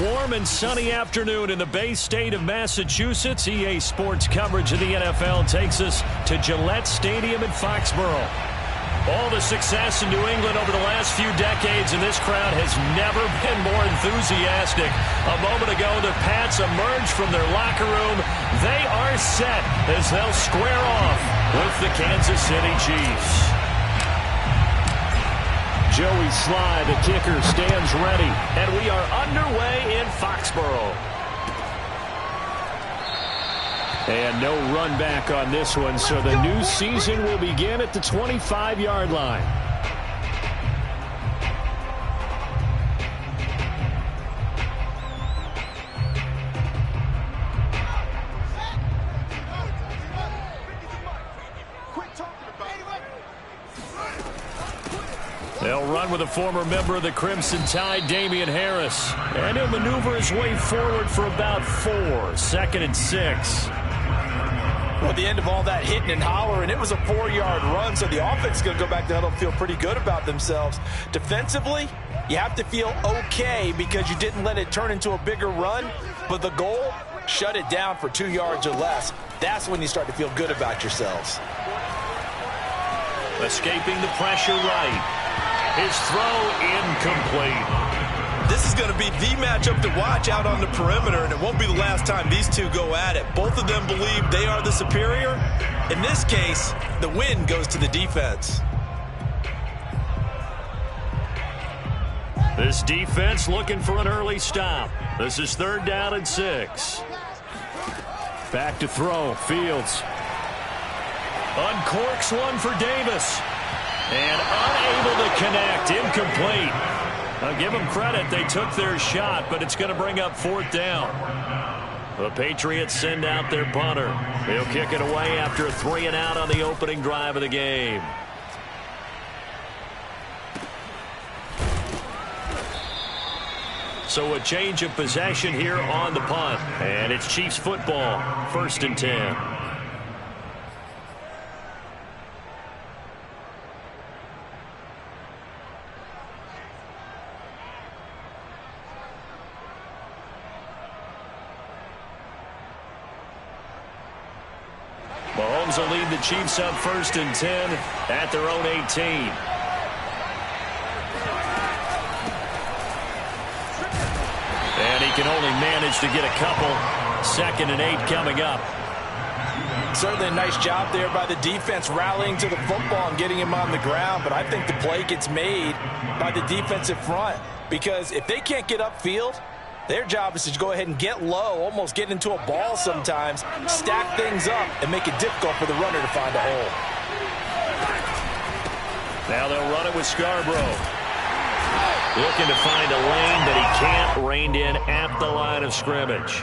warm and sunny afternoon in the Bay State of Massachusetts. EA Sports coverage of the NFL takes us to Gillette Stadium in Foxborough. All the success in New England over the last few decades, and this crowd has never been more enthusiastic. A moment ago, the Pats emerged from their locker room. They are set as they'll square off with the Kansas City Chiefs. Joey Sly, the kicker, stands ready, and we are underway in Foxborough. And no run back on this one, so the new season will begin at the 25-yard line. They'll run with a former member of the Crimson Tide, Damian Harris. And he'll maneuver his way forward for about 4. 2nd and 6. Well, at the end of all that hitting and hollering, it was a 4-yard run, so the offense is going to go back to huddle and feel pretty good about themselves. Defensively, you have to feel okay because you didn't let it turn into a bigger run, but the goal, shut it down for 2 yards or less. That's when you start to feel good about yourselves. Escaping the pressure right. His throw incomplete. This is going to be the matchup to watch out on the perimeter, and it won't be the last time these two go at it. Both of them believe they are the superior. In this case, the win goes to the defense. This defense looking for an early stop. This is 3rd down and 6. Back to throw. Fields uncorks one for Davis. And unable to connect. Incomplete. I'll give them credit. They took their shot, but it's going to bring up 4th down. The Patriots send out their punter. He'll kick it away after a 3-and-out on the opening drive of the game. So a change of possession here on the punt. And it's Chiefs football. 1st and 10. Mahomes will lead the Chiefs up 1st and 10 at their own 18. And he can only manage to get a couple. 2nd and 8 coming up. Certainly a nice job there by the defense rallying to the football and getting him on the ground, but I think the play gets made by the defensive front because if they can't get upfield, their job is to go ahead and get low, almost get into a ball sometimes, stack things up, and make it difficult for the runner to find a hole. Now they'll run it with Scarborough. Looking to find a lane that he can't, reined in at the line of scrimmage.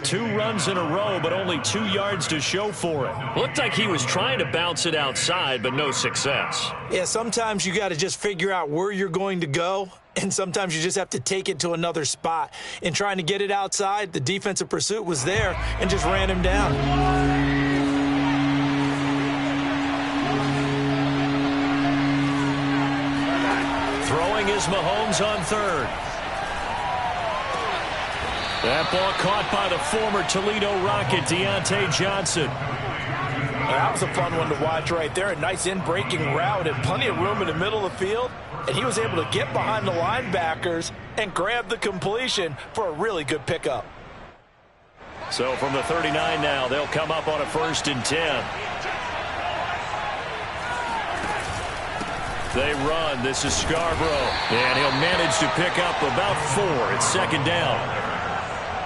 2 runs in a row, but only 2 yards to show for it. Looked like he was trying to bounce it outside, but no success. Yeah, sometimes you got to just figure out where you're going to go, and sometimes you just have to take it to another spot. In trying to get it outside, the defensive pursuit was there and just ran him down. Throwing is Mahomes on 3rd. That ball caught by the former Toledo Rocket, Deontay Johnson. That was a fun one to watch right there. A nice in-breaking route and plenty of room in the middle of the field. And he was able to get behind the linebackers and grab the completion for a really good pickup. So from the 39 now, they'll come up on a 1st and 10. They run. This is Scarborough. And he'll manage to pick up about 4. It's 2nd down.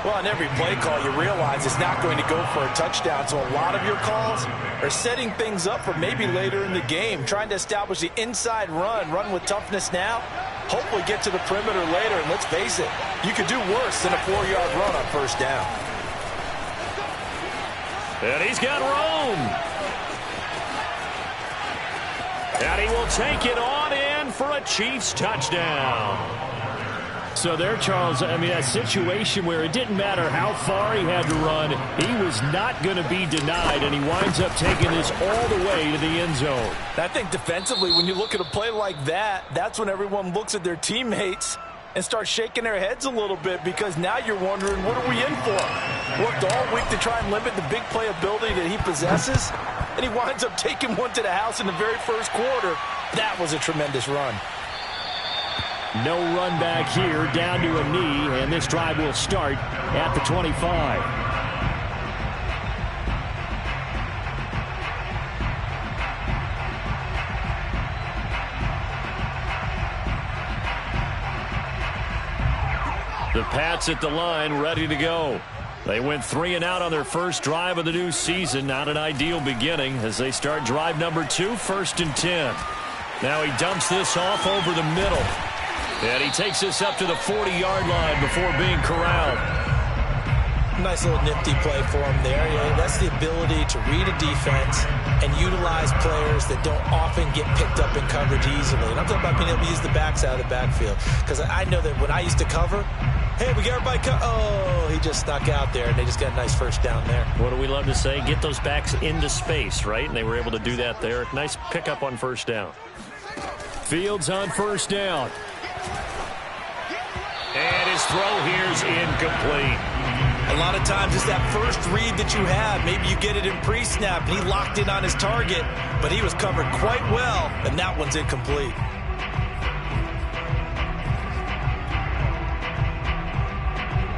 Well, on every play call, you realize it's not going to go for a touchdown. So a lot of your calls are setting things up for maybe later in the game, trying to establish the inside run with toughness now, hopefully get to the perimeter later. And let's face it, you could do worse than a 4-yard run on 1st down. And he's got room. And he will take it on in for a Chiefs touchdown. So there, Charles, I mean, a situation where it didn't matter how far he had to run, he was not going to be denied, and he winds up taking this all the way to the end zone. I think defensively, when you look at a play like that, that's when everyone looks at their teammates and start shaking their heads a little bit, because now you're wondering, what are we in for? Worked all week to try and limit the big playability that he possesses, and he winds up taking one to the house in the very first quarter. That was a tremendous run. No run back here, down to a knee, and this drive will start at the 25. The Pats at the line, ready to go. They went 3 and out on their first drive of the new season. Not an ideal beginning as they start drive number 2, 1st and 10. Now he dumps this off over the middle. And he takes this up to the 40-yard line before being corralled. Nice little nifty play for him there. Yeah, that's the ability to read a defense and utilize players that don't often get picked up in coverage easily. And I'm talking about being able to use the backside of the backfield. Because I know that when I used to cover, hey, we got everybody oh, he just snuck out there, and they just got a nice first down there. What do we love to say? Get those backs into space, right? And they were able to do that there. Nice pickup on first down. Fields on first down. And his throw here's incomplete. A lot of times it's that first read that you have. Maybe you get it in pre-snap, and he locked in on his target, but he was covered quite well, and that one's incomplete.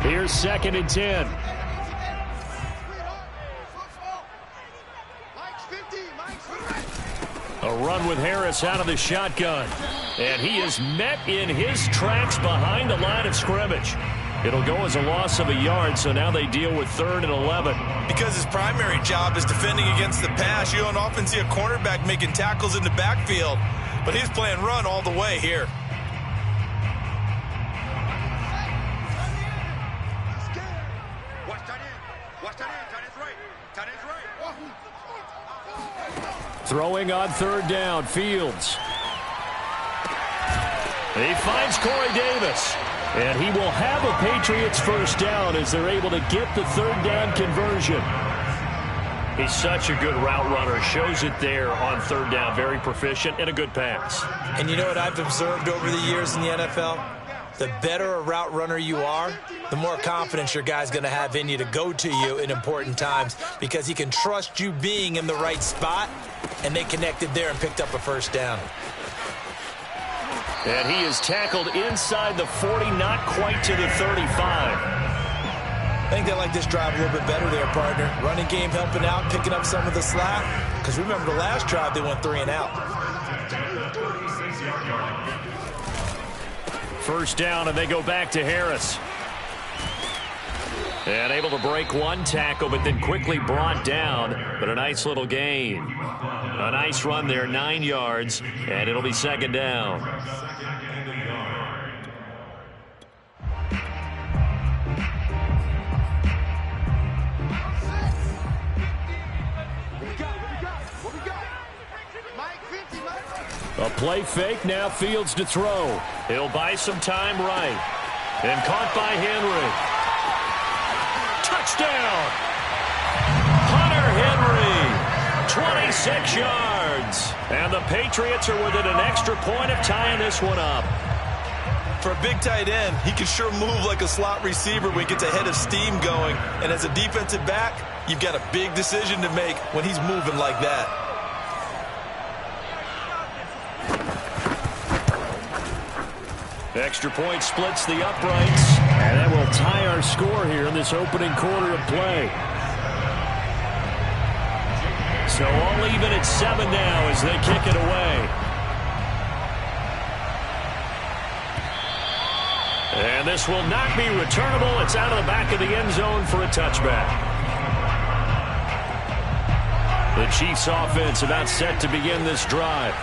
Here's 2nd and 10. A run with Harris out of the shotgun. And he is met in his tracks behind the line of scrimmage. It'll go as a loss of a yard, so now they deal with 3rd and 11. Because his primary job is defending against the pass, you don't often see a cornerback making tackles in the backfield. But he's playing run all the way here. Throwing on 3rd down, Fields. He finds Corey Davis. And he will have a Patriots first down as they're able to get the 3rd down conversion. He's such a good route runner. Shows it there on 3rd down. Very proficient and a good pass. And you know what I've observed over the years in the NFL? The better a route runner you are, the more confidence your guy's going to have in you to go to you in important times, because he can trust you being in the right spot, and they connected there and picked up a first down. And he is tackled inside the 40, not quite to the 35. I think they like this drive a little bit better there, partner. Running game helping out, picking up some of the slack. Because remember, the last drive they went 3 and out. First down, and they go back to Harris. And able to break one tackle, but then quickly brought down. But a nice little gain. A nice run there, 9 yards, and it'll be 2nd down. A play fake, now Fields to throw. He'll buy some time right. And caught by Henry. Touchdown! Hunter Henry, 26 yards. And the Patriots are within an extra point of tying this one up. For a big tight end, he can sure move like a slot receiver when he gets a head of steam going. And as a defensive back, you've got a big decision to make when he's moving like that. Extra point splits the uprights, and that will tie our score here in this opening quarter of play. So all even at 7 now as they kick it away. And this will not be returnable. It's out of the back of the end zone for a touchback. The Chiefs offense about set to begin this drive.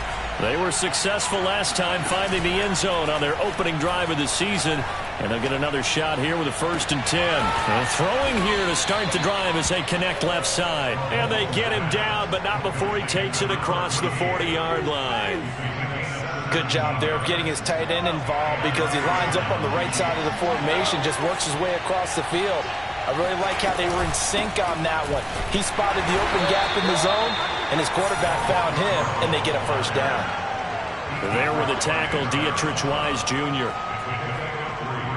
They were successful last time finding the end zone on their opening drive of the season. And they'll get another shot here with a 1st and 10. And throwing here to start the drive as they connect left side. And they get him down, but not before he takes it across the 40-yard line. Good job there of getting his tight end involved, because he lines up on the right side of the formation, just works his way across the field. I really like how they were in sync on that one. He spotted the open gap in the zone, and his quarterback found him, and they get a first down. There with the tackle, Dietrich Wise Jr.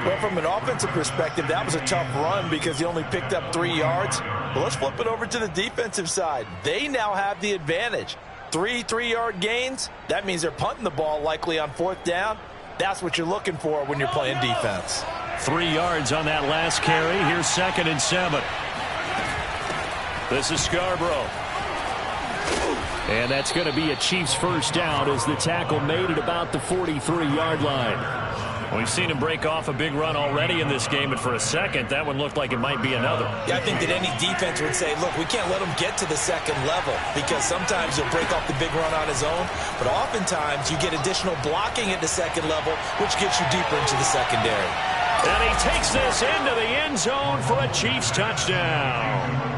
Well, from an offensive perspective, that was a tough run because he only picked up 3 yards. But let's flip it over to the defensive side. They now have the advantage. 3 3-yard gains, that means they're punting the ball likely on 4th down. That's what you're looking for when you're playing defense. 3 yards on that last carry. Here's 2nd and 7. This is Scarborough. And that's going to be a Chiefs first down as the tackle made at about the 43-yard line. We've seen him break off a big run already in this game, and for a second, that one looked like it might be another. Yeah, I think that any defense would say, look, we can't let him get to the 2nd level because sometimes he'll break off the big run on his own, but oftentimes you get additional blocking at the 2nd level, which gets you deeper into the secondary. And he takes this into the end zone for a Chiefs touchdown.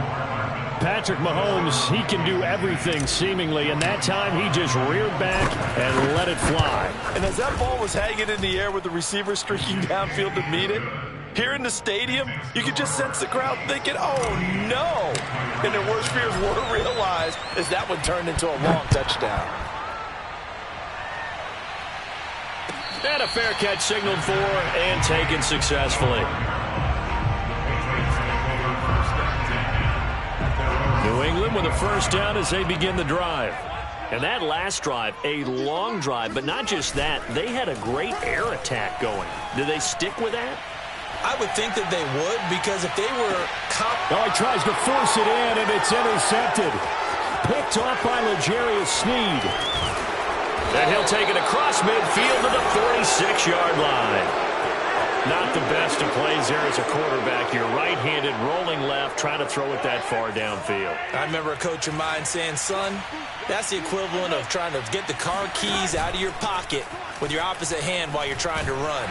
Patrick Mahomes, he can do everything seemingly, and that time he just reared back and let it fly. And as that ball was hanging in the air with the receiver streaking downfield to meet it, here in the stadium, you could just sense the crowd thinking, oh no! And their worst fears were realized as that one turned into a long touchdown. And a fair catch signaled for and taken successfully. New England with a first down as they begin the drive. And that last drive, a long drive, but not just that. They had a great air attack going. Do they stick with that? I would think that they would, because if they were... Oh, he tries to force it in, and it's intercepted. Picked off by L'Jarius Sneed. And he'll take it across midfield to the 46-yard line. Not the best of plays there as a quarterback. You're right-handed, rolling left, trying to throw it that far downfield. I remember a coach of mine saying, son, that's the equivalent of trying to get the car keys out of your pocket with your opposite hand while you're trying to run.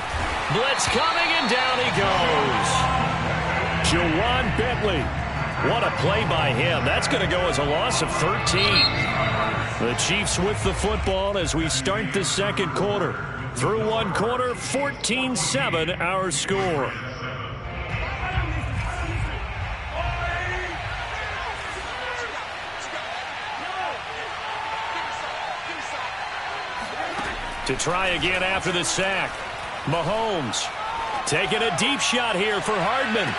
Blitz coming, and down he goes. Juwan Bentley. What a play by him. That's going to go as a loss of 13. The Chiefs with the football as we start the 2nd quarter. Through 1 quarter, 14-7 our score. To try again after the sack. Mahomes taking a deep shot here for Hardman.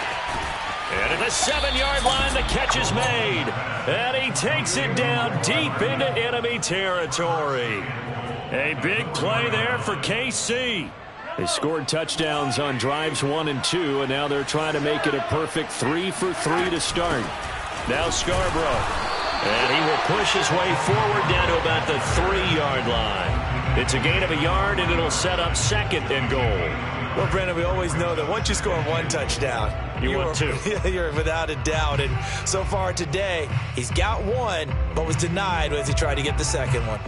And at the 7-yard line, the catch is made. And he takes it down deep into enemy territory. A big play there for KC. They scored touchdowns on drives 1 and 2, and now they're trying to make it a perfect 3 for 3 to start. Now Scarborough. And he will push his way forward down to about the 3-yard line. It's a gain of a yard, and it'll set up 2nd and goal. Well, Brandon, we always know that once you score 1 touchdown, you want 2. You're without a doubt. And so far today, he's got 1, but was denied as he tried to get the 2nd one.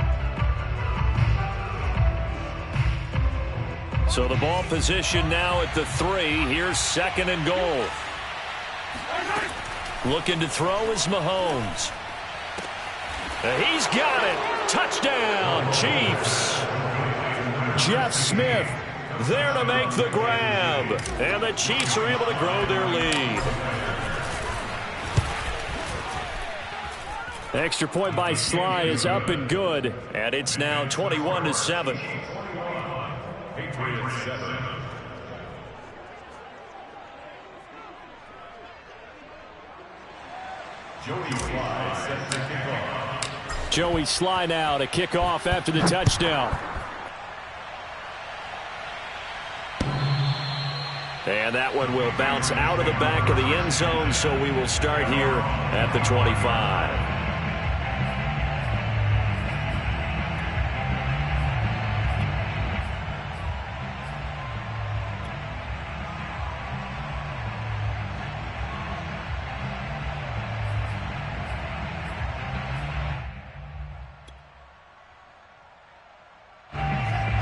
So the ball position now at the 3. Here's 2nd and goal. Looking to throw is Mahomes. He's got it. Touchdown, Chiefs. Jeff Smith there to make the grab. And the Chiefs are able to grow their lead. Extra point by Sly is up and good. And it's now 21-7. Patriots 7. Joey Sly set to kick off. Joey Sly now to kick off after the touchdown. And that one will bounce out of the back of the end zone, so we will start here at the 25.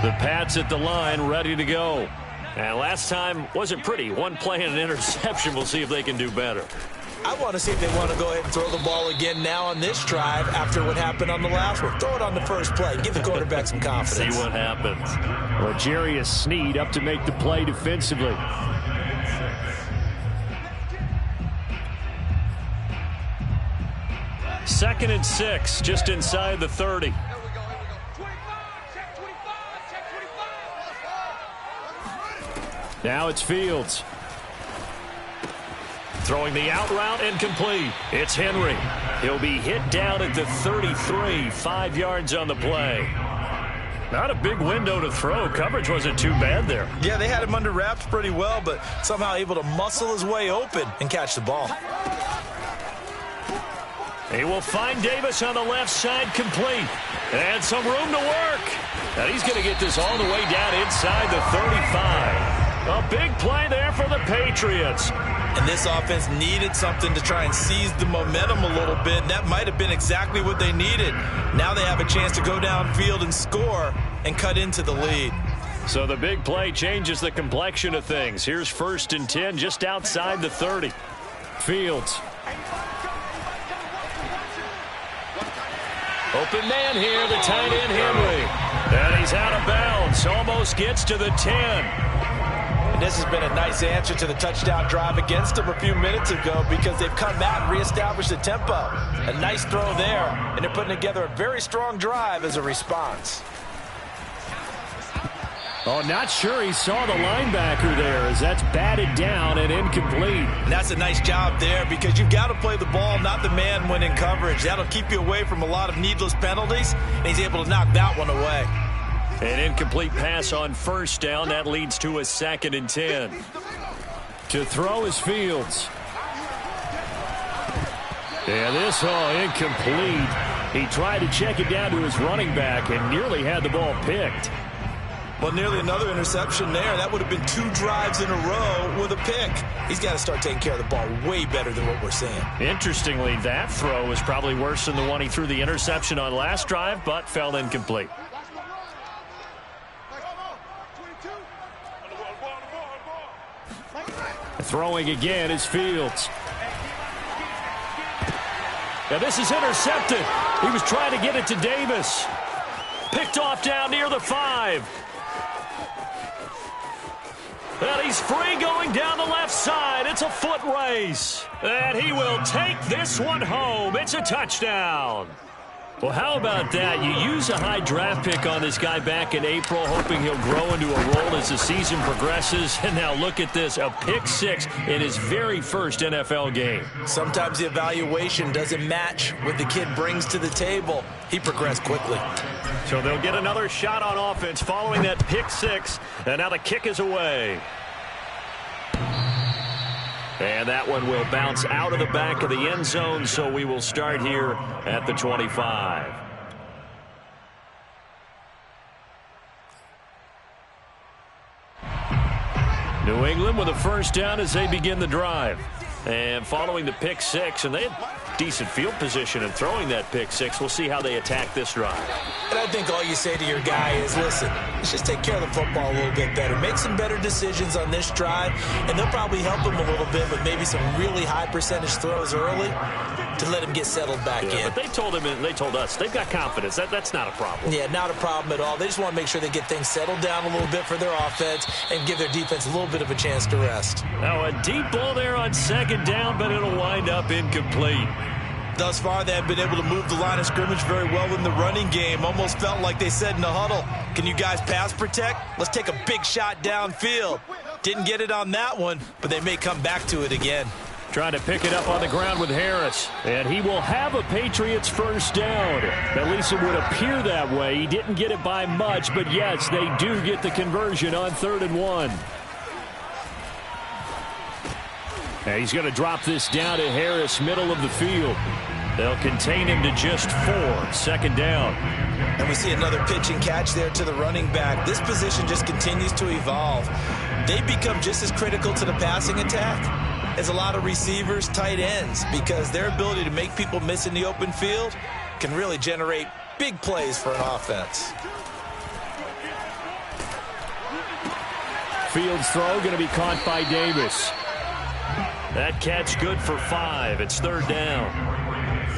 The Pats at the line, ready to go. And last time wasn't pretty. One play and an interception. We'll see if they can do better. I want to see if they want to go ahead and throw the ball again now on this drive after what happened on the last one. Throw it on the first play. Give the quarterback some confidence. See what happens. L'Jarius Sneed up to make the play defensively. Second and 6, just inside the 30. Now it's Fields. Throwing the out route and complete. It's Henry. He'll be hit down at the 33, 5 yards on the play. Not a big window to throw. Coverage wasn't too bad there. Yeah, they had him under wraps pretty well, but somehow able to muscle his way open and catch the ball. He will find Davis on the left side, complete. And some room to work. And he's going to get this all the way down inside the 35. A big play there for the Patriots. And this offense needed something to try and seize the momentum a little bit. And that might have been exactly what they needed. Now they have a chance to go downfield and score and cut into the lead. So the big play changes the complexion of things. Here's 1st and 10 just outside the 30. Fields. Open man here, the tight end Henry. And he's out of bounds. Almost gets to the 10. And this has been a nice answer to the touchdown drive against them a few minutes ago because they've come out and reestablished the tempo. A nice throw there, and they're putting together a very strong drive as a response. Oh, not sure he saw the linebacker there as that's batted down and incomplete. And that's a nice job there because you've got to play the ball, not the man when in coverage. That'll keep you away from a lot of needless penalties, and he's able to knock that one away. An incomplete pass on 1st down. That leads to a 2nd and 10. To throw is Fields. And this incomplete. He tried to check it down to his running back and nearly had the ball picked. Well, nearly another interception there. That would have been 2 drives in a row with a pick. He's got to start taking care of the ball way better than what we're seeing. Interestingly, that throw was probably worse than the one he threw the interception on last drive, but fell incomplete. Throwing again is Fields. Now this is intercepted. He was trying to get it to Davis. Picked off down near the 5. And he's free going down the left side. It's a foot race. And he will take this one home. It's a touchdown. Well, how about that? You use a high draft pick on this guy back in April, hoping he'll grow into a role as the season progresses. And now look at this, a pick 6 in his very first NFL game. Sometimes the evaluation doesn't match what the kid brings to the table. He progressed quickly. So they'll get another shot on offense following that pick 6. And now the kick is away. And that one will bounce out of the back of the end zone, so we will start here at the 25. New England with a 1st down as they begin the drive. And following the pick 6, and they had decent field position in throwing that pick 6. We'll see how they attack this drive. And I think all you say to your guy is, listen, let's just take care of the football a little bit better. Make some better decisions on this drive, and they'll probably help him a little bit with maybe some really high percentage throws early to let him get settled back in. But they told him, and they told us, they've got confidence. That's not a problem. Yeah, not a problem at all. They just want to make sure they get things settled down a little bit for their offense and give their defense a little bit of a chance to rest. Now a deep ball there on 2nd down, but it'll wind up incomplete. Thus far, they have been able to move the line of scrimmage very well in the running game. Almost felt like they said in the huddle, can you guys pass protect? Let's take a big shot downfield. Didn't get it on that one, but they may come back to it again. Trying to pick it up on the ground with Harris. And he will have a Patriots 1st down. At least it would appear that way. He didn't get it by much, but yes, they do get the conversion on 3rd and 1. And he's going to drop this down to Harris, middle of the field. They'll contain him to just 4, 2nd down. And we see another pitch and catch there to the running back. This position just continues to evolve. They become just as critical to the passing attack as a lot of receivers, tight ends, because their ability to make people miss in the open field can really generate big plays for an offense. Fields throw going to be caught by Davis. That catch good for 5. It's 3rd down.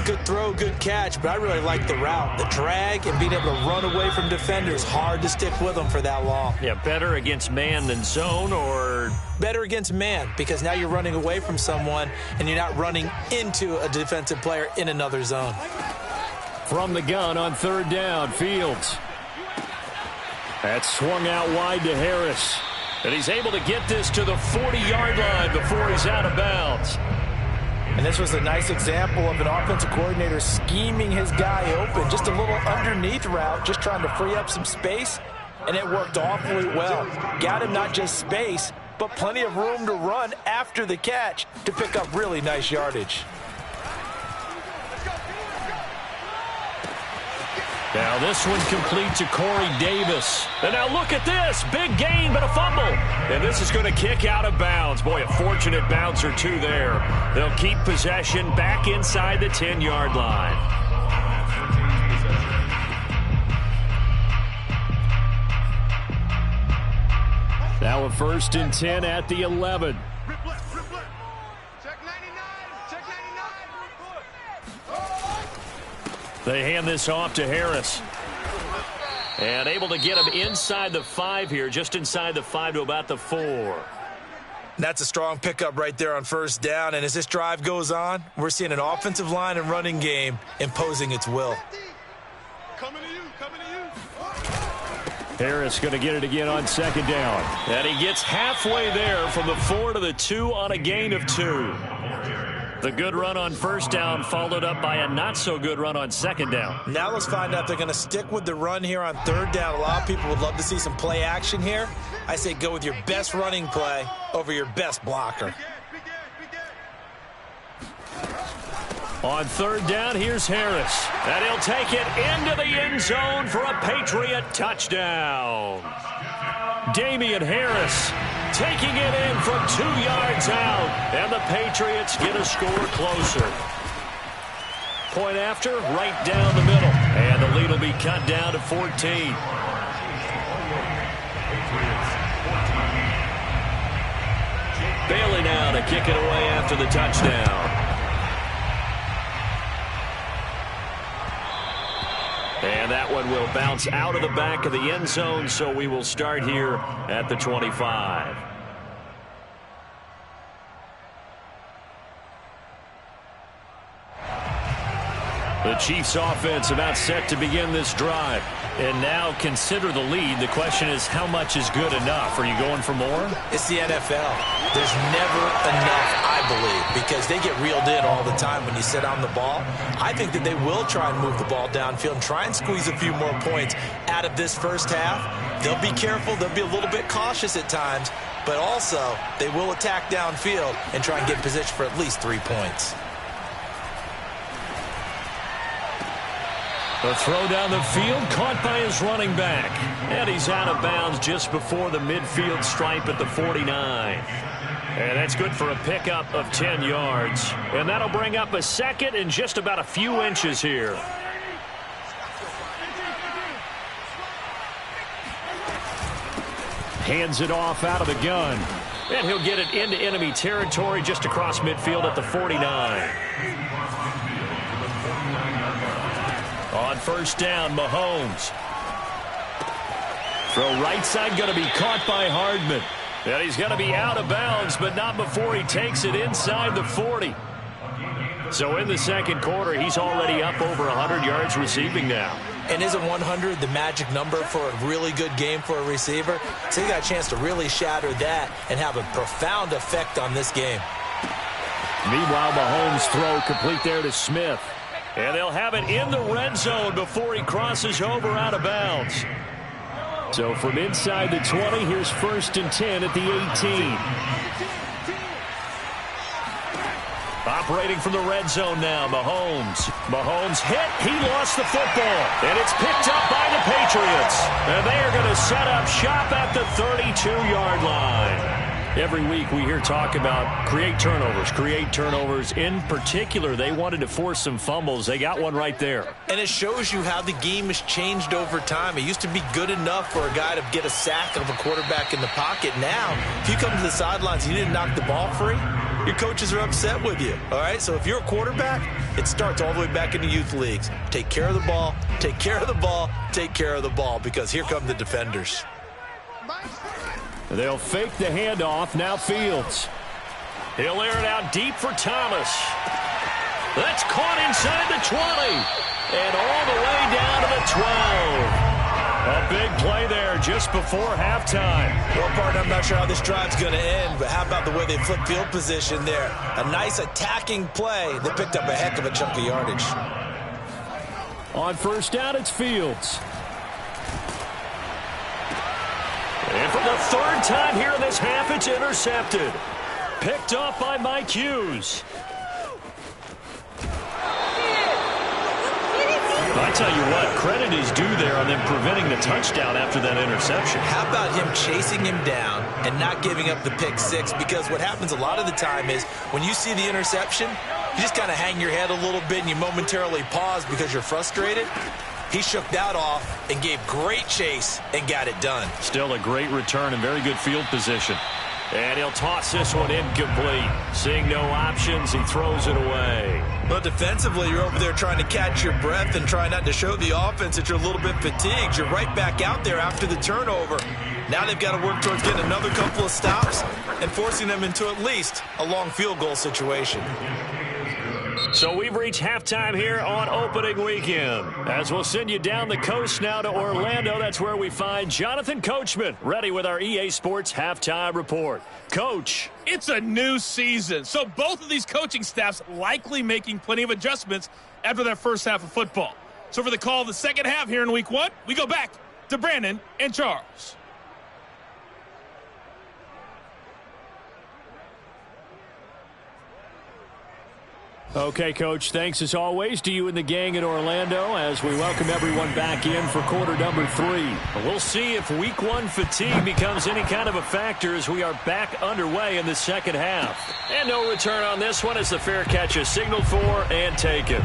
Good throw, good catch, but I really like the route. The drag and being able to run away from defenders. Hard to stick with them for that long. Yeah, better against man than zone, or better against man, because now you're running away from someone and you're not running into a defensive player in another zone. From the gun on 3rd down, Fields. That's swung out wide to Harris. And he's able to get this to the 40-yard line before he's out of bounds. And this was a nice example of an offensive coordinator scheming his guy open. Just a little underneath route, just trying to free up some space, and it worked awfully well. Got him not just space, but plenty of room to run after the catch to pick up really nice yardage. Now this one complete to Corey Davis. And now look at this. Big gain, but a fumble. And this is going to kick out of bounds. Boy, a fortunate bounce or two there. They'll keep possession back inside the 10-yard line. Now a 1st and 10 at the 11. They hand this off to Harris. And able to get him inside the 5 here, just inside the 5 to about the 4. That's a strong pickup right there on 1st down. And as this drive goes on, we're seeing an offensive line and running game imposing its will. Harris going to get it again on 2nd down. And he gets halfway there from the 4 to the 2 on a gain of 2. The good run on 1st down followed up by a not-so-good run on 2nd down. Now let's find out if they're going to stick with the run here on 3rd down. A lot of people would love to see some play action here. I say go with your best running play over your best blocker. On 3rd down, here's Harris. And he'll take it into the end zone for a Patriot touchdown. Damian Harris taking it in from 2 yards out. And the Patriots get a score closer. Point after, right down the middle. And the lead will be cut down to 14. Bailey now to kick it away after the touchdown. And that one will bounce out of the back of the end zone, so we will start here at the 25. The Chiefs offense about set to begin this drive. And now consider the lead. The question is, how much is good enough? Are you going for more? It's the NFL. There's never enough, I believe, because they get reeled in all the time when you sit on the ball. I think that they will try and move the ball downfield and try and squeeze a few more points out of this first half. They'll be careful. They'll be a little bit cautious at times, but also they will attack downfield and try and get in position for at least 3 points. The throw down the field, caught by his running back. And he's out of bounds just before the midfield stripe at the 49. And that's good for a pickup of 10 yards. And that'll bring up a 2nd and just about a few inches here. Hands it off out of the gun. And he'll get it into enemy territory just across midfield at the 49. On 1st down, Mahomes. Throw right side, going to be caught by Hardman. And he's going to be out of bounds, but not before he takes it inside the 40. So in the 2nd quarter, he's already up over 100 yards receiving now. And isn't 100 the magic number for a really good game for a receiver? So he got a chance to really shatter that and have a profound effect on this game. Meanwhile, Mahomes' throw complete there to Smith. And they'll have it in the red zone before he crosses over out of bounds. So from inside the 20, here's 1st and 10 at the 18. Operating from the red zone now, Mahomes. Mahomes hit. He lost the football. And it's picked up by the Patriots. And they are going to set up shop at the 32-yard line. Every week we hear talk about create turnovers. In particular, they wanted to force some fumbles. They got one right there. And it shows you how the game has changed over time. It used to be good enough for a guy to get a sack of a quarterback in the pocket. Now, if you come to the sidelines and you didn't knock the ball free, your coaches are upset with you. All right, so if you're a quarterback, it starts all the way back in the youth leagues. Take care of the ball, take care of the ball, take care of the ball, because here come the defenders. They'll fake the handoff. Now Fields. He'll air it out deep for Thomas. That's caught inside the 20. And all the way down to the 12. A big play there just before halftime. Well, partner, I'm not sure how this drive's going to end, but how about the way they flip field position there? A nice attacking play that picked up a heck of a chunk of yardage. On first down, it's Fields. And for the third time here in this half, it's intercepted. Picked off by Mike Hughes. I tell you what, credit is due there on them preventing the touchdown after that interception. How about him chasing him down and not giving up the pick six? Because what happens a lot of the time is when you see the interception, you just kind of hang your head a little bit and you momentarily pause because you're frustrated. He shook that off and gave great chase and got it done. Still a great return and very good field position. And he'll toss this one incomplete. Seeing no options, he throws it away. But defensively, you're over there trying to catch your breath and try not to show the offense that you're a little bit fatigued. You're right back out there after the turnover. Now they've got to work towards getting another couple of stops and forcing them into at least a long field goal situation. So we've reached halftime here on opening weekend. As we'll send you down the coast now to Orlando, that's where we find Jonathan Coachman, ready with our EA Sports halftime report. Coach. It's a new season, so both of these coaching staffs likely making plenty of adjustments after their first half of football. So for the call of the second half here in week one, we go back to Brandon and Charles. Okay, Coach, thanks as always to you and the gang in Orlando as we welcome everyone back in for quarter number 3. We'll see if week one fatigue becomes any kind of a factor as we are back underway in the second half. And no return on this one as the fair catch is signaled for and taken.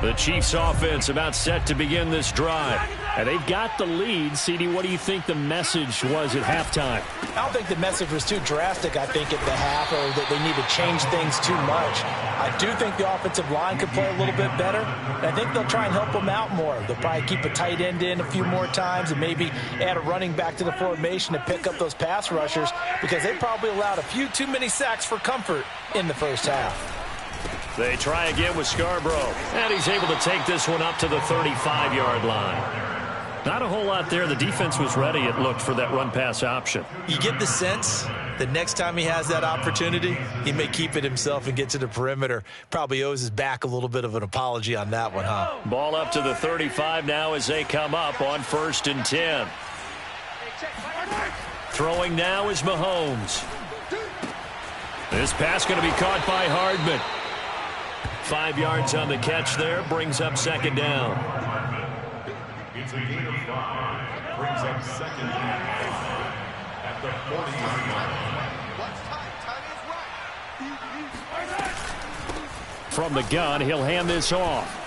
The Chiefs offense about set to begin this drive. And they've got the lead. CD, what do you think the message was at halftime? I don't think the message was too drastic, I think, at the half, or that they need to change things too much. I do think the offensive line could play a little bit better. And I think they'll try and help them out more. They'll probably keep a tight end in a few more times and maybe add a running back to the formation to pick up those pass rushers because they probably allowed a few too many sacks for comfort in the first half. They try again with Scarborough. And he's able to take this one up to the 35-yard line. Not a whole lot there. The defense was ready, it looked, for that run-pass option. You get the sense that next time he has that opportunity, he may keep it himself and get to the perimeter. Probably owes his back a little bit of an apology on that one, huh? Ball up to the 35 now as they come up on 1st and 10. Throwing now is Mahomes. This pass going to be caught by Hardman. 5 yards on the catch there, brings up second down. It's a gain of 5. Brings up second down at the 40. From the gun, he'll hand this off.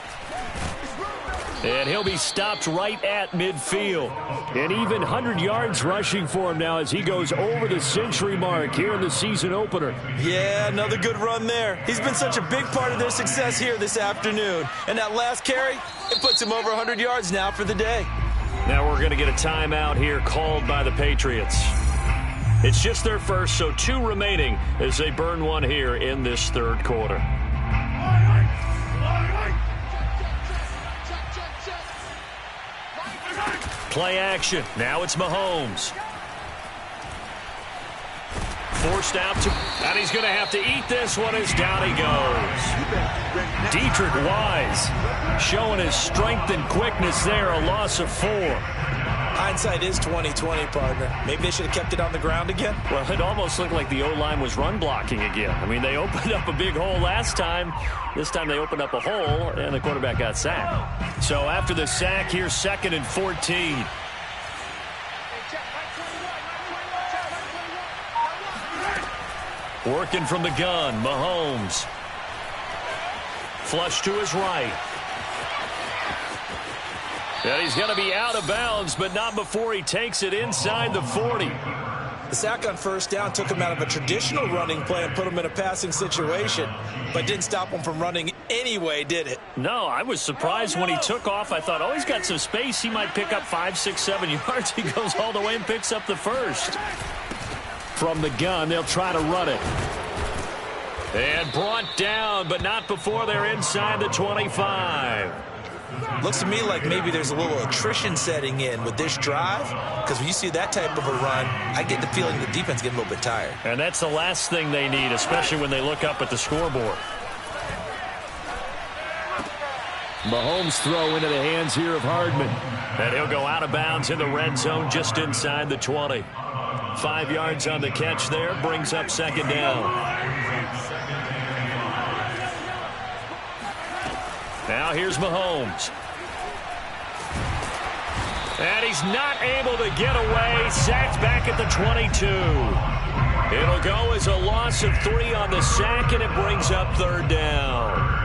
And he'll be stopped right at midfield. And even 100 yards rushing for him now as he goes over the century mark here in the season opener. Yeah, another good run there. He's been such a big part of their success here this afternoon. And that last carry, it puts him over 100 yards now for the day. Now we're going to get a timeout here called by the Patriots. It's just their first, so 2 remaining as they burn one here in this third quarter. Play action. Now it's Mahomes. Forced out to, and he's going to have to eat this one as down he goes. Dietrich Wise showing his strength and quickness there, a loss of 4. Hindsight is 20/20, partner. Maybe they should have kept it on the ground again. Well, it almost looked like the O-line was run blocking again. I mean, they opened up a big hole last time. This time they opened up a hole, and the quarterback got sacked. So after the sack, here's 2nd and 14. Working from the gun, Mahomes. Flush to his right. And he's going to be out of bounds, but not before he takes it inside the 40. The sack on first down took him out of a traditional running play and put him in a passing situation, but didn't stop him from running anyway, did it? No, I was surprised when he took off. I thought, oh, he's got some space. He might pick up 5, 6, 7 yards. He goes all the way and picks up the first. From the gun, they'll try to run it. And brought down, but not before they're inside the 25. Looks to me like maybe there's a little attrition setting in with this drive, because when you see that type of a run, I get the feeling the defense getting a little bit tired. And that's the last thing they need, especially when they look up at the scoreboard. Mahomes throw into the hands here of Hardman. And he'll go out of bounds in the red zone just inside the 20. 5 yards on the catch there, brings up second down. Now here's Mahomes. And he's not able to get away. Sacked back at the 22. It'll go as a loss of 3 on the sack, and it brings up third down.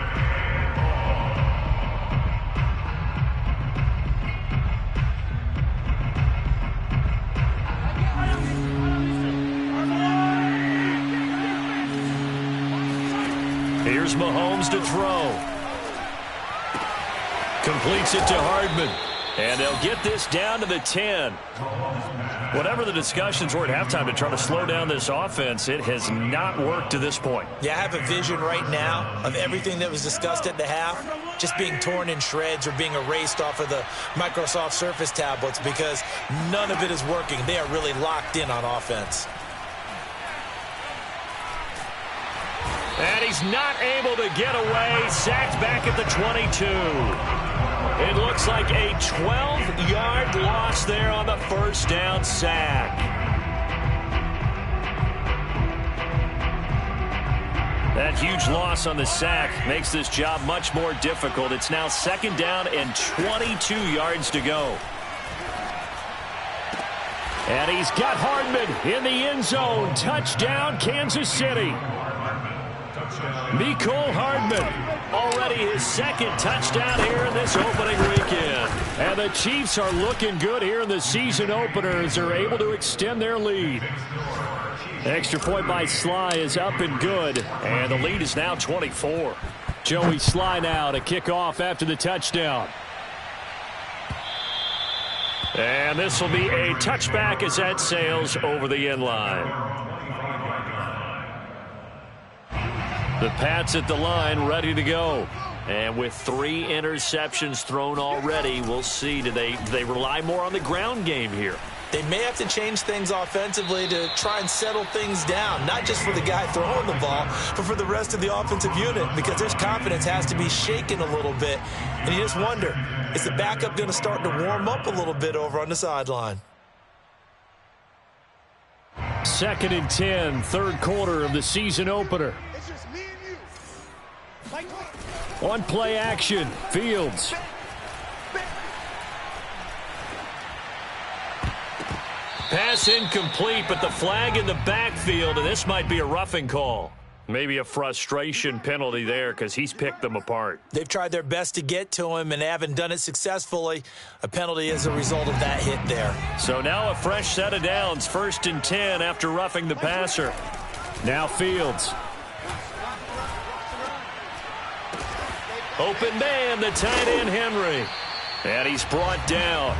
Here's Mahomes to throw. Completes it to Hardman. And they'll get this down to the 10. Whatever the discussions were at halftime to try to slow down this offense, it has not worked to this point. Yeah, I have a vision right now of everything that was discussed at the half just being torn in shreds or being erased off of the Microsoft Surface tablets, because none of it is working. They are really locked in on offense. And he's not able to get away. Sacked back at the 22. It looks like a 12-yard loss there on the first down sack. That huge loss on the sack makes this job much more difficult. It's now second down and 22 yards to go. And he's got Hardman in the end zone. Touchdown, Kansas City. Mecole Hardman, already his second touchdown here in this opening weekend. And the Chiefs are looking good here in the season opener as they're able to extend their lead. Extra point by Sly is up and good, and the lead is now 24. Joey Sly now to kick off after the touchdown. And this will be a touchback as that sails over the end line. The Pats at the line, ready to go. And with 3 interceptions thrown already, we'll see. Do they rely more on the ground game here? They may have to change things offensively to try and settle things down, not just for the guy throwing the ball, but for the rest of the offensive unit, because their confidence has to be shaken a little bit. And you just wonder, is the backup going to start to warm up a little bit over on the sideline? 2nd and 10, third quarter of the season opener. On play action, Fields. Pass incomplete, but the flag in the backfield, and this might be a roughing call. Maybe a frustration penalty there because he's picked them apart. They've tried their best to get to him and haven't done it successfully. A penalty as a result of that hit there. So now a fresh set of downs, 1st and 10 after roughing the passer. Now Fields. Open man, the tight end, Henry. And he's brought down.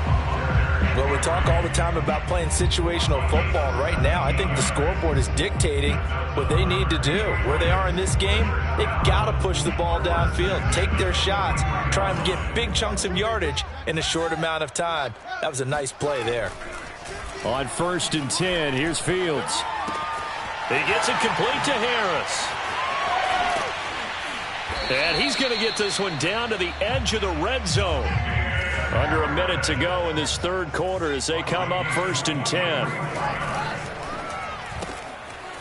Well, we talk all the time about playing situational football. Right now, I think the scoreboard is dictating what they need to do. Where they are in this game, they've got to push the ball downfield, take their shots, try and get big chunks of yardage in a short amount of time. That was a nice play there. On 1st and 10, here's Fields. He gets it complete to Harris. And he's going to get this one down to the edge of the red zone. Under a minute to go in this third quarter as they come up 1st and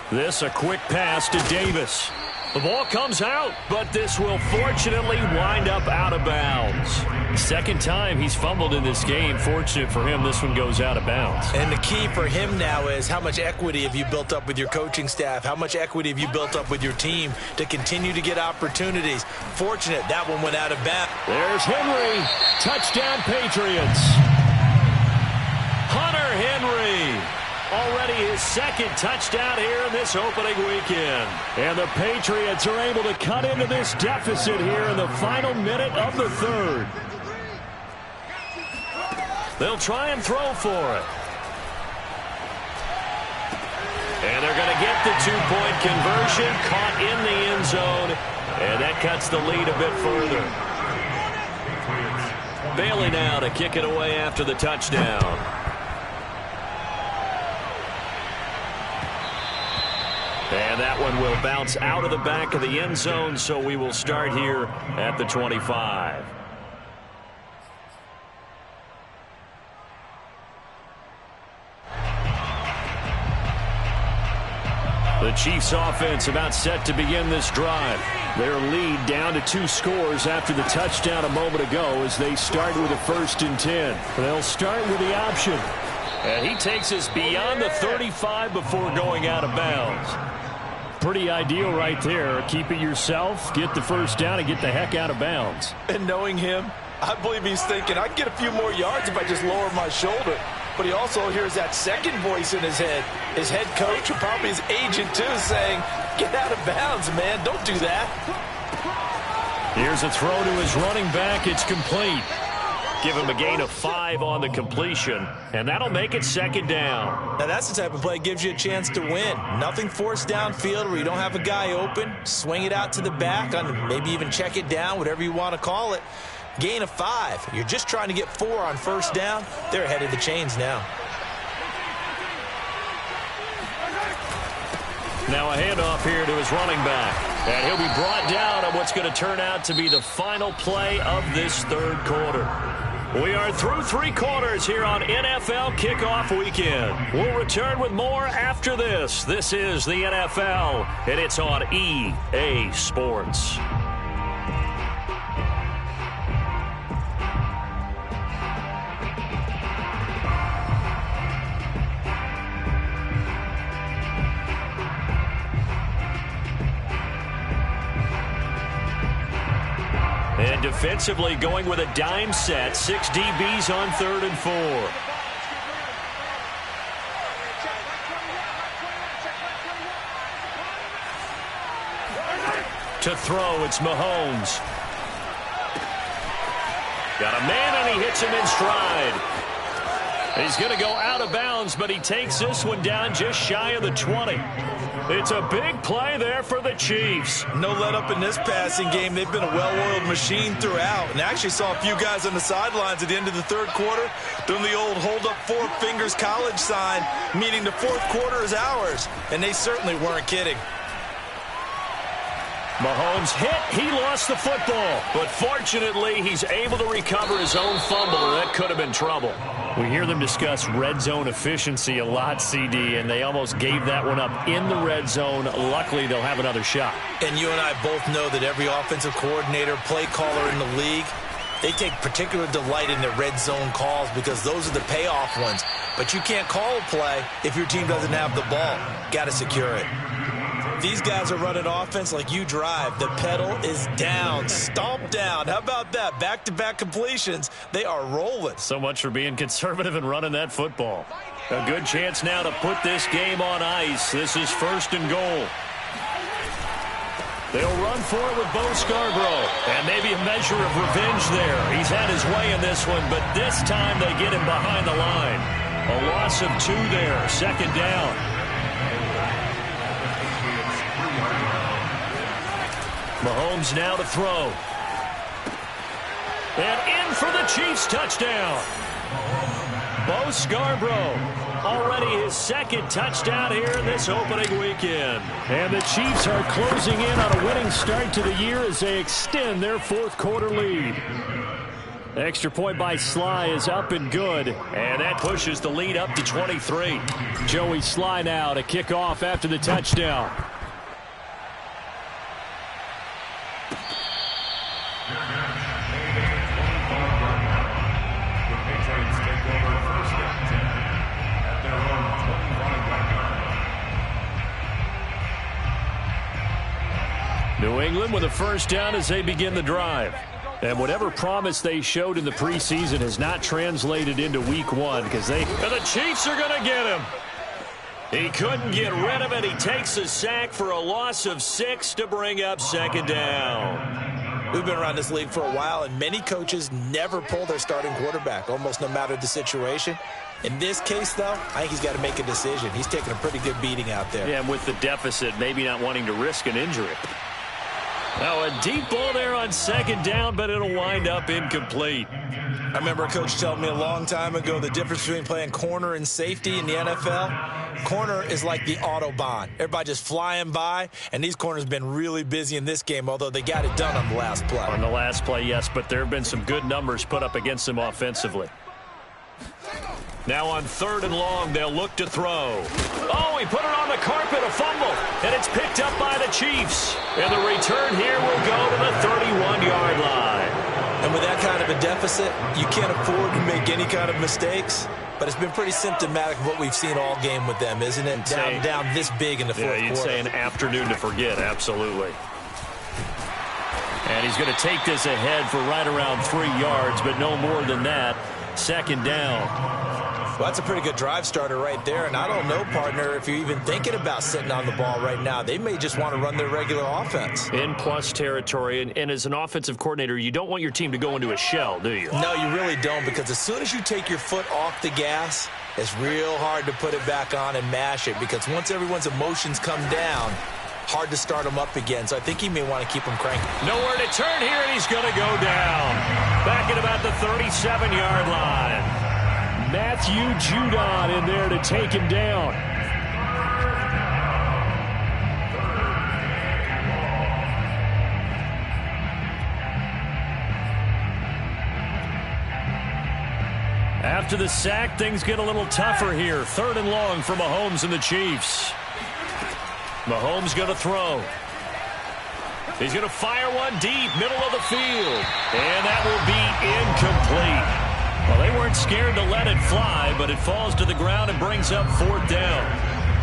10. This a quick pass to Davis. The ball comes out, but this will fortunately wind up out of bounds. Second time he's fumbled in this game. Fortunate for him, this one goes out of bounds. And the key for him now is how much equity have you built up with your coaching staff? How much equity have you built up with your team to continue to get opportunities? Fortunate that one went out of bounds. There's Henry. Touchdown Patriots. Hunter Henry. Already his second touchdown here in this opening weekend. And the Patriots are able to cut into this deficit here in the final minute of the third. They'll try and throw for it. And they're going to get the 2-point conversion, caught in the end zone, and that cuts the lead a bit further. Bailey now to kick it away after the touchdown. And that one will bounce out of the back of the end zone, so we will start here at the 25. The Chiefs offense about set to begin this drive. Their lead down to 2 scores after the touchdown a moment ago as they start with a 1st and 10. They'll start with the option. And he takes us beyond the 35 before going out of bounds. Pretty ideal right there. Keep it yourself, get the 1st down, and get the heck out of bounds. And knowing him, I believe he's thinking, I can get a few more yards if I just lower my shoulder. But he also hears that second voice in his head. His head coach, or probably his agent too, saying, get out of bounds, man. Don't do that. Here's a throw to his running back. It's complete. Give him a gain of 5 on the completion, and that'll make it 2nd down. Now that's the type of play that gives you a chance to win. Nothing forced downfield where you don't have a guy open. Swing it out to the back, maybe even check it down, whatever you want to call it. Gain of 5. You're just trying to get 4 on 1st down. They're ahead of the chains now. Now a handoff here to his running back. And he'll be brought down on what's going to turn out to be the final play of this 3rd quarter. We are through 3 quarters here on NFL Kickoff Weekend. We'll return with more after this. This is the NFL, and it's on EA Sports. And defensively going with a dime set. 6 DBs on 3rd and 4. To throw, it's Mahomes. Got a man, and he hits him in stride. He's going to go out of bounds, but he takes this one down just shy of the 20. It's a big play there for the Chiefs. No let up in this passing game. They've been a well-oiled machine throughout. And actually saw a few guys on the sidelines at the end of the 3rd quarter doing the old hold up 4 fingers college sign, meaning the 4th quarter is ours. And they certainly weren't kidding. Mahomes hit. He lost the football. But fortunately, he's able to recover his own fumble, or that could have been trouble. We hear them discuss red zone efficiency a lot, CD, and they almost gave that one up in the red zone. Luckily, they'll have another shot. And you and I both know that every offensive coordinator, play caller in the league, they take particular delight in their red zone calls because those are the payoff ones. But you can't call a play if your team doesn't have the ball. Got to secure it. These guys are running offense like you drive. The pedal is down, stomped down. How about that? Back-to-back completions. They are rolling. So much for being conservative and running that football. A good chance now to put this game on ice. This is 1st and goal. They'll run for it with Bo Scarborough. And maybe a measure of revenge there. He's had his way in this one, but this time they get him behind the line. A loss of 2 there. 2nd down. Mahomes now to throw. And in for the Chiefs touchdown. Bo Scarborough. Already his 2nd touchdown here in this opening weekend. And the Chiefs are closing in on a winning start to the year as they extend their 4th quarter lead. Extra point by Sly is up and good. And that pushes the lead up to 23. Joey Sly now to kick off after the touchdown. New England with a 1st down as they begin the drive. And whatever promise they showed in the preseason has not translated into week 1 because the Chiefs are going to get him. He couldn't get rid of it. He takes a sack for a loss of 6 to bring up 2nd down. We've been around this league for a while, and many coaches never pull their starting quarterback, almost no matter the situation. In this case, though, I think he's got to make a decision. He's taking a pretty good beating out there. Yeah, and with the deficit, maybe not wanting to risk an injury. Now a deep ball there on second down, but it'll wind up incomplete. I remember a coach telling me a long time ago the difference between playing corner and safety in the NFL. Corner is like the Autobahn. Everybody just flying by, and these corners have been really busy in this game, although they got it done on the last play. On the last play, yes, but there have been some good numbers put up against them offensively. Now on 3rd and long, they'll look to throw. Oh, he put it on the carpet, a fumble, and it's picked up by the Chiefs. And the return here will go to the 31-yard line. And with that kind of a deficit, you can't afford to make any kind of mistakes. But it's been pretty symptomatic of what we've seen all game with them, isn't it? Down this big in the fourth quarter. You'd say an afternoon to forget, absolutely. And he's going to take this ahead for right around 3 yards, but no more than that. 2nd down. Well, that's a pretty good drive starter right there. And I don't know, partner, if you're even thinking about sitting on the ball right now. They may just want to run their regular offense. In plus territory. And as an offensive coordinator, you don't want your team to go into a shell, do you? No, you really don't, because as soon as you take your foot off the gas, it's real hard to put it back on and mash it, because once everyone's emotions come down, hard to start them up again. So I think he may want to keep them cranking. Nowhere to turn here, and he's going to go down. Back at about the 37-yard line. Matthew Judon in there to take him down. After the sack, things get a little tougher here. 3rd and long for Mahomes and the Chiefs. Mahomes going to throw. He's going to fire one deep, middle of the field. And that will be incomplete. Well, they weren't scared to let it fly, but it falls to the ground and brings up 4th down.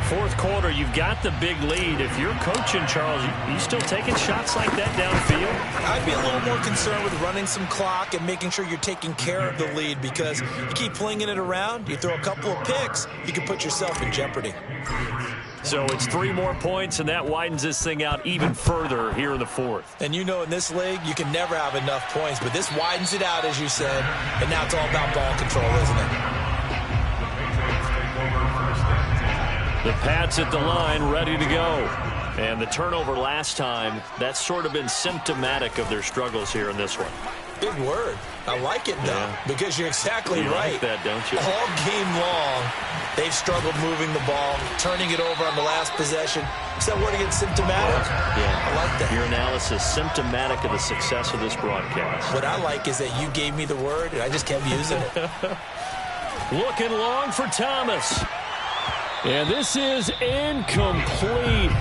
4th quarter, you've got the big lead. If you're coaching, Charles, you still taking shots like that downfield? I'd be a little more concerned with running some clock and making sure you're taking care of the lead, because you keep flinging it around, you throw a couple of picks, you can put yourself in jeopardy. So it's 3 more points, and that widens this thing out even further here in the 4th. And you know, in this league, you can never have enough points, but this widens it out, as you said, and now it's all about ball control, isn't it? The Pats at the line, ready to go. And the turnover last time, that's sort of been symptomatic of their struggles here in this one. Big word. I like it, though, because you're exactly right. Like that, don't you? All game long, they've struggled moving the ball, turning it over on the last possession. Is that word again, symptomatic? Yeah. I like that. Your analysis, symptomatic of the success of this broadcast. What I like is that you gave me the word, and I just kept using it. Looking long for Thomas. And this is incomplete.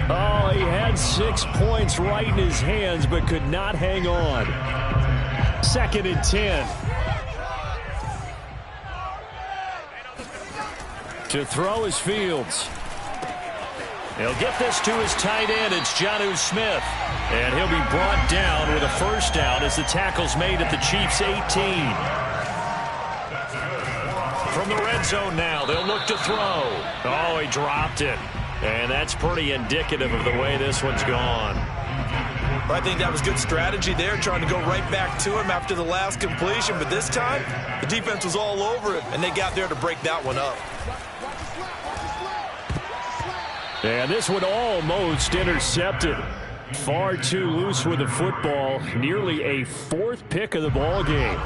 Oh, he had 6 points right in his hands, but could not hang on. 2nd and 10. To throw is Fields. He'll get this to his tight end. It's Jonnu Smith. And he'll be brought down with a 1st down as the tackle's made at the Chiefs' 18. From the red zone now, they'll look to throw. Oh, he dropped it. And that's pretty indicative of the way this one's gone. I think that was good strategy there, trying to go right back to him after the last completion. But this time, the defense was all over it, and they got there to break that one up. And this one almost intercepted. Far too loose with the football. Nearly a 4th pick of the ball game.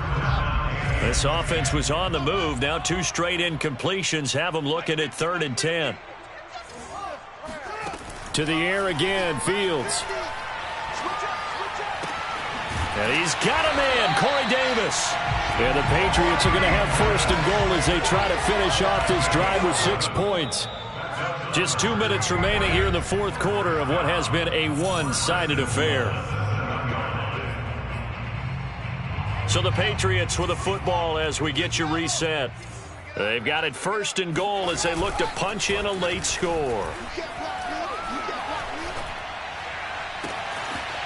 This offense was on the move. Now 2 straight incompletions have them looking at 3rd and 10. To the air again, Fields. And he's got a man, Corey Davis. And the Patriots are going to have 1st and goal as they try to finish off this drive with 6 points. Just 2 minutes remaining here in the 4th quarter of what has been a one-sided affair. So the Patriots with a football as we get you reset. They've got it 1st and goal as they look to punch in a late score.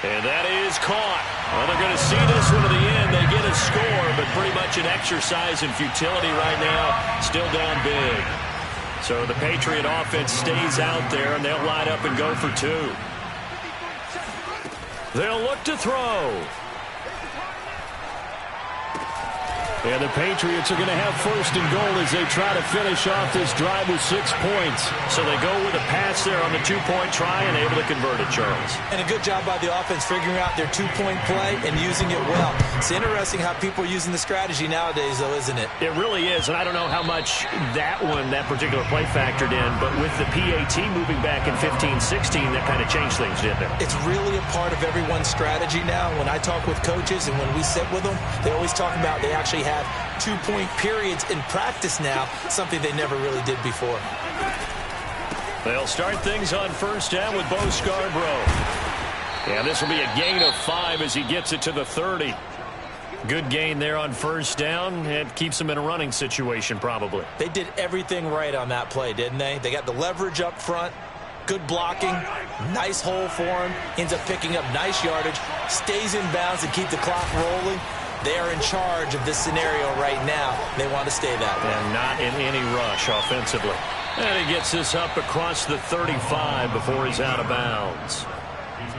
And that is caught. Well, they're going to see this one to the end. They get a score, but pretty much an exercise in futility right now. Still down big. So the Patriot offense stays out there, and they'll line up and go for 2. They'll look to throw. And the Patriots are going to have first and goal as they try to finish off this drive with 6 points. So they go with a pass there on the 2-point try and able to convert it, Charles. And a good job by the offense figuring out their 2-point play and using it well. It's interesting how people are using the strategy nowadays, though, isn't it? It really is, and I don't know how much that particular play factored in, but with the PAT moving back in 15-16, that kind of changed things, didn't it? It's really a part of everyone's strategy now. When I talk with coaches and when we sit with them, they always talk about they actually have 2-point periods in practice now, something they never really did before. They'll start things on first down with Bo Scarborough. And this will be a gain of 5 as he gets it to the 30. Good gain there on first down. It keeps them in a running situation probably. They did everything right on that play, didn't they? They got the leverage up front, good blocking, nice hole for him, ends up picking up nice yardage, stays in bounds to keep the clock rolling. They are in charge of this scenario right now. They want to stay that way. And not in any rush offensively. And he gets this up across the 35 before he's out of bounds.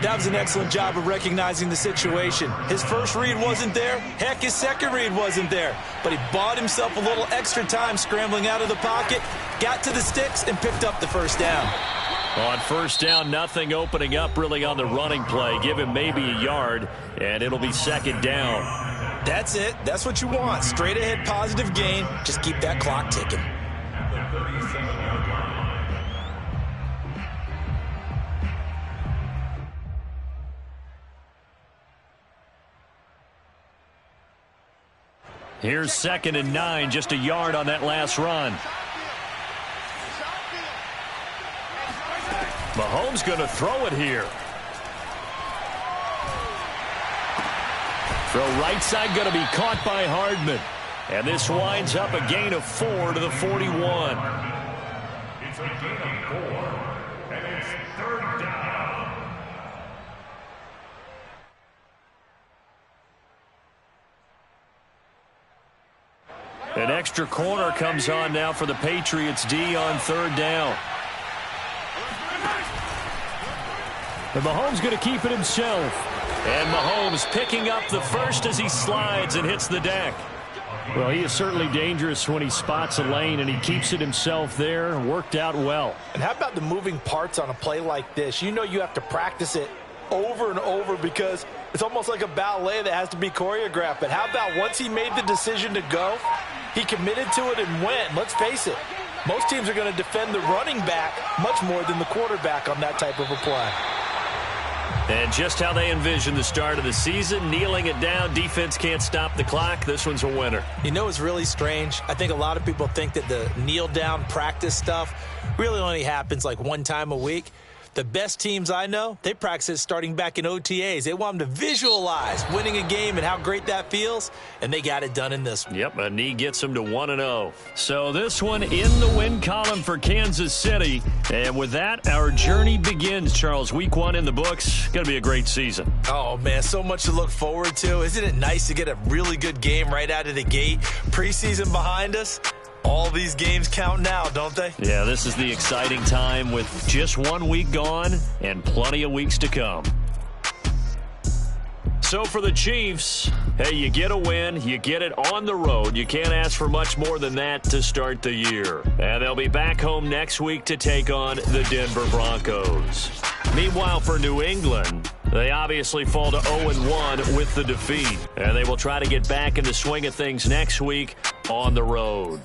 That was an excellent job of recognizing the situation. His first read wasn't there. Heck, his second read wasn't there. But he bought himself a little extra time scrambling out of the pocket, got to the sticks, and picked up the first down. On first down, nothing opening up really on the running play. Give him maybe a yard, and it'll be second down. That's it. That's what you want. Straight ahead positive gain. Just keep that clock ticking. Here's 2nd and 9, just a yard on that last run. Mahomes going to throw it here. Throw right side going to be caught by Hardman. And this winds up a gain of 4 to the 41. It's a gain of 4, and it's 3rd down. An extra corner comes on now for the Patriots D on 3rd down. And Mahomes going to keep it himself. And Mahomes picking up the first as he slides and hits the deck. Well, he is certainly dangerous when he spots a lane, and he keeps it himself there. Worked out well. And how about the moving parts on a play like this? You know you have to practice it over and over because it's almost like a ballet that has to be choreographed. But how about once he made the decision to go, he committed to it and went. Let's face it, most teams are going to defend the running back much more than the quarterback on that type of a play. And just how they envision the start of the season, kneeling it down, defense can't stop the clock. This one's a winner. You know, it's really strange. I think a lot of people think that the kneel down practice stuff really only happens like one time a week. The best teams I know, they practice it starting back in OTAs. They want them to visualize winning a game and how great that feels, and they got it done in this one. Yep, a knee gets them to 1-0. So this one in the win column for Kansas City. And with that, our journey begins, Charles. Week 1 in the books. Going to be a great season. Oh, man, so much to look forward to. Isn't it nice to get a really good game right out of the gate? Preseason behind us. All these games count now, don't they? Yeah, this is the exciting time with just 1 week gone and plenty of weeks to come. So for the Chiefs, hey, you get a win, you get it on the road. You can't ask for much more than that to start the year. And they'll be back home next week to take on the Denver Broncos. Meanwhile, for New England, they obviously fall to 0-1 with the defeat. And they will try to get back in the swing of things next week on the road.